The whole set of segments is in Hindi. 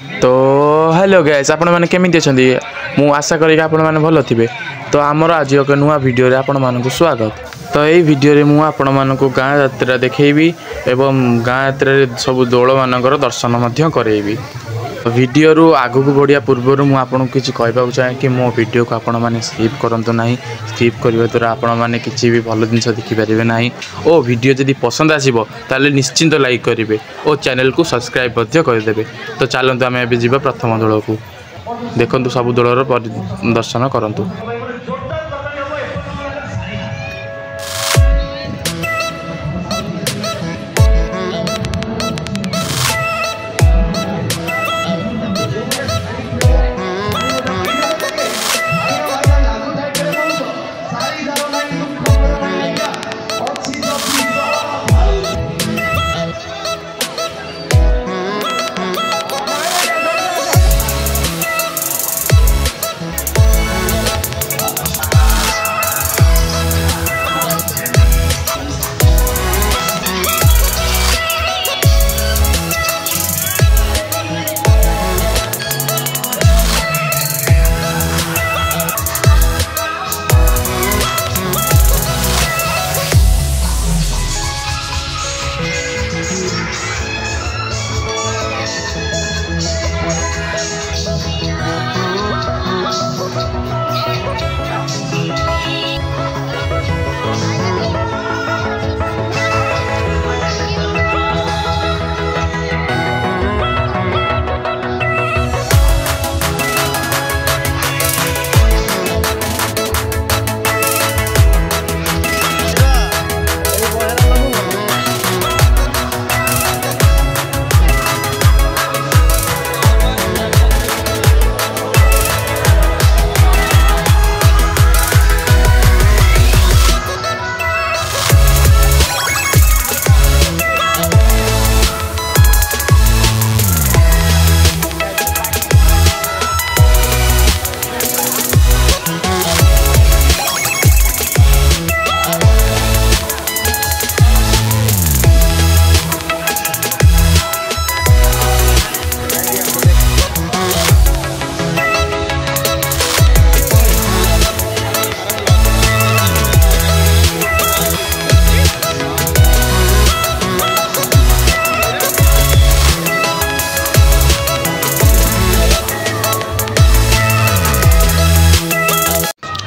तो हेलो गाइस आपण मैंने केमी अच्छा मु आशा करी आपण मैंने भल थे। तो आमर आज एक नुआ वीडियो रे आपण मानक स्वागत। तो यही वीडियो रे मु आपण मानक गाँ यात्रा देखैबी एवं गाँ यात्रा सब दौड़ मानकर दर्शन मध्य करैबी। वीडियो रु आगु को बढ़िया पूर्व मुझे आपको किसी कहवाक चाहे कि मो वीडियो को आपण मैंने स्किप करूँ ना। स्किप करने द्वारा आपण मैंने किसी भी भल जिन देखिपारे ना। और वीडियो जदि पसंद आसो ताले निश्चिंत लाइक करेंगे और चैनल को सब्सक्राइब करदे। तो चलते आम ए जा प्रथम दल को देखु सब दलर दर्शन करूँ।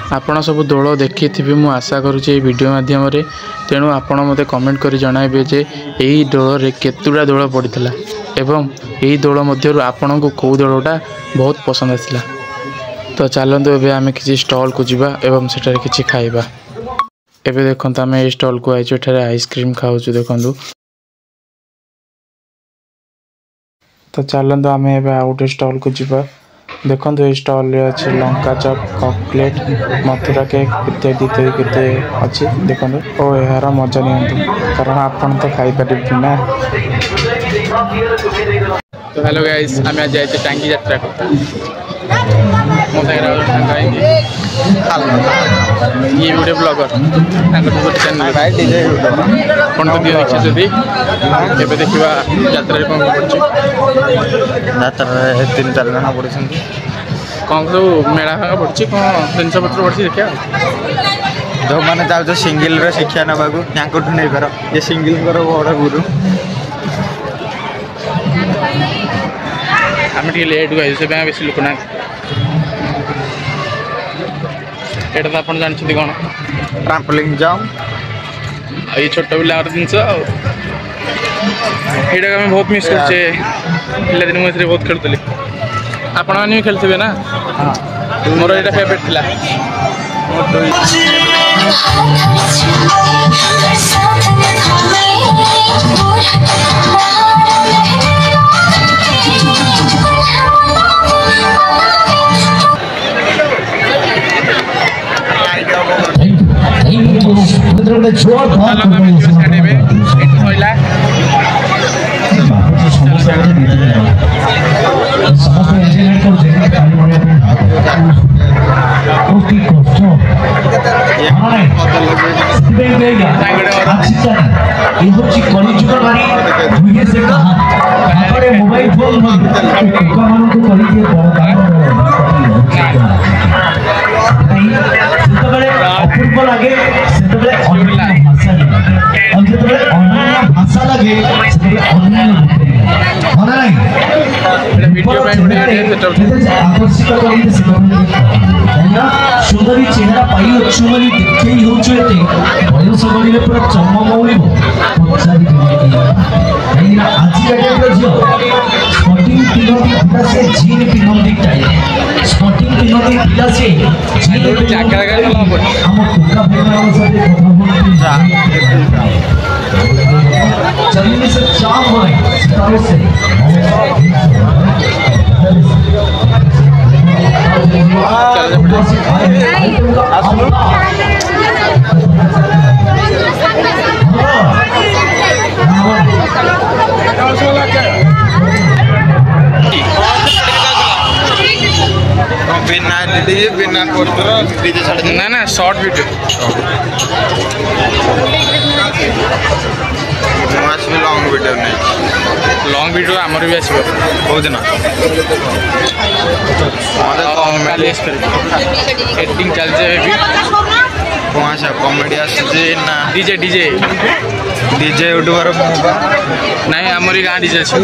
आपण सब दौड़ देखी थी मु आशा करुँचे वीडियो माध्यम तेणु आपण मते कमेंट करी जणाइबे जे एही दौड़ रे केतुडा दौड़ पड़िथिला एवं एही दौड़ मध्यरु आपण को कौ दौड़टा बहुत पसंद आसिला। तो चलतु एबे आमे किसी स्टॉल को जिबा एवं सेठारे किछि खाइबा। एबे देखंतु आमे ए स्टॉल को आइछु, एठारे आइसक्रीम खाउछु देखंतु। तो चलतु आमे एबे आउट स्टॉल को जिबा। देखो ये स्टॉल रे अच्छे लंका चप, कटलेट, मथुरा केक इत्यादि इत्यादि अच्छी देखो। और यार मजा नहीं कारण आपन तो खाई पारे ना। तो हेलो गाइस आम आज जाए टांगी यात्रा को मो ये गोटे ब्लॉगर गोटे चैनल कौन तो दिए इच्छा जदि एवं देखा यात्रा कौन यात्रा 3-4 जन पड़े कौन सब मेला भाग पड़ी कौन जिनस पत्र पड़ी देखा जो मैंने जाऊ सिंगल शिक्षा नवा नहीं पार ये सिंगल बड़ गुरु आम टे लेट गए से बेस लोक ना एटा तो आप जानते कौन ट्राम्पोलिन जंप ये छोट पिला जिनस ये आम बहुत मिस करचे पिलादिन मुझे बहुत खेलुली आपण मैंने भी खेलते ना। मोर ये फेवरेट थिला समस्त मोबाइल फोन अपूर्व लगे भाषा लगे सुंदरी चेहरा पाई अच्छु बोली देखई होछु एते बयस बढिले पूरा चम मौलिबो पचारि कहीं आज का डेट जो स्पोर्टिंग पिनोदी पिला से जीन पिनोदी टाइप स्पोर्टिंग पिनोदी पिला से जीन जाकरा गाड़ी हम टुका बेमार साथे कथा बोलते चलने से चाम होए सितारों से बिना ना ना शॉर्ट वीडियो लॉन्ग वीडियो नहीं लॉन्ग वीडियो आमर भी आसो बहुत दिन एडिटिंग चलते कौन सा कॉमेडी आसे ना डीजे डीजे डीजे यूट्यूबर नहीं आमरी गाँ डीजे अच्छे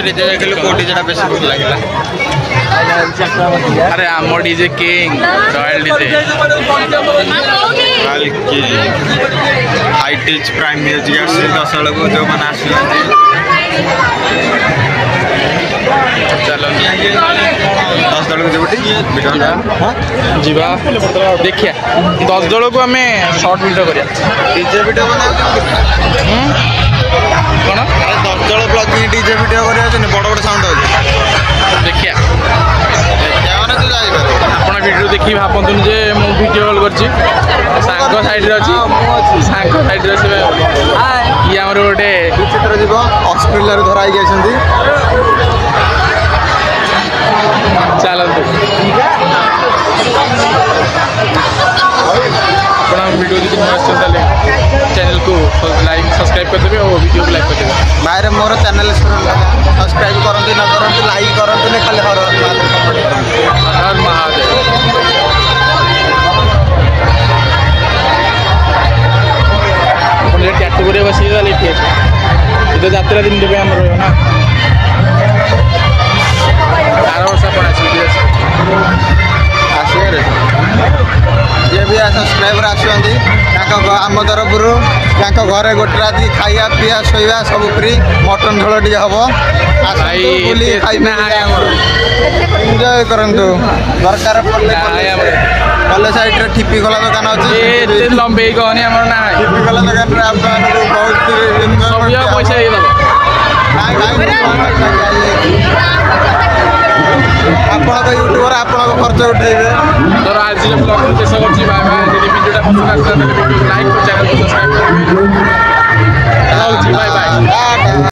डीजे देखिए कौ डीजे बेस भल लगे अरे आम DJ king royal DJ royal king hitech prime music आसे 10 बेलू जो मैंने आस चलो 10 बेलू जीवा देखिया 10 दल को आम शॉर्ट वीडियो करिया डीजे वीडियो कौन 10 दल ब्लॉगिंग डीजे वीडियो कर बड़ बड़ साउंड हो देखिया आप वीडियो देखी भापतुनि जे मु वीडियो कॉल कर सांग साइड अच्छी सांग साइड ये आमर गोटे चित्र जीव ऑस्ट्रेलिया धरा चलतु आप वीडियो देखिए चैनल को लाइक सब्सक्राइब करदेवे और वीडियो को लाइक करदेवे बाहर मोर चैनल सब्सक्राइब करते न करते लाइक करते खाली हर महादेव टैटू कर बस ये जात्रा दिन देवे आम ना आर वर्ष आसवे जी भी सब्सक्राइबर आम तरफ घरे गोटे रात खाया पीया शोवा सब फ्री मटन झोल टे हम एंजय करूँ दरकार कले साइड ठिपी खोला दुकान अच्छे लंबे कहनी ठिपी खोला दुकान बहुत पैसा आप यूट्यूबर आप खर्च उठेबे तो आज ब्लॉग शेष कर वीडियोटा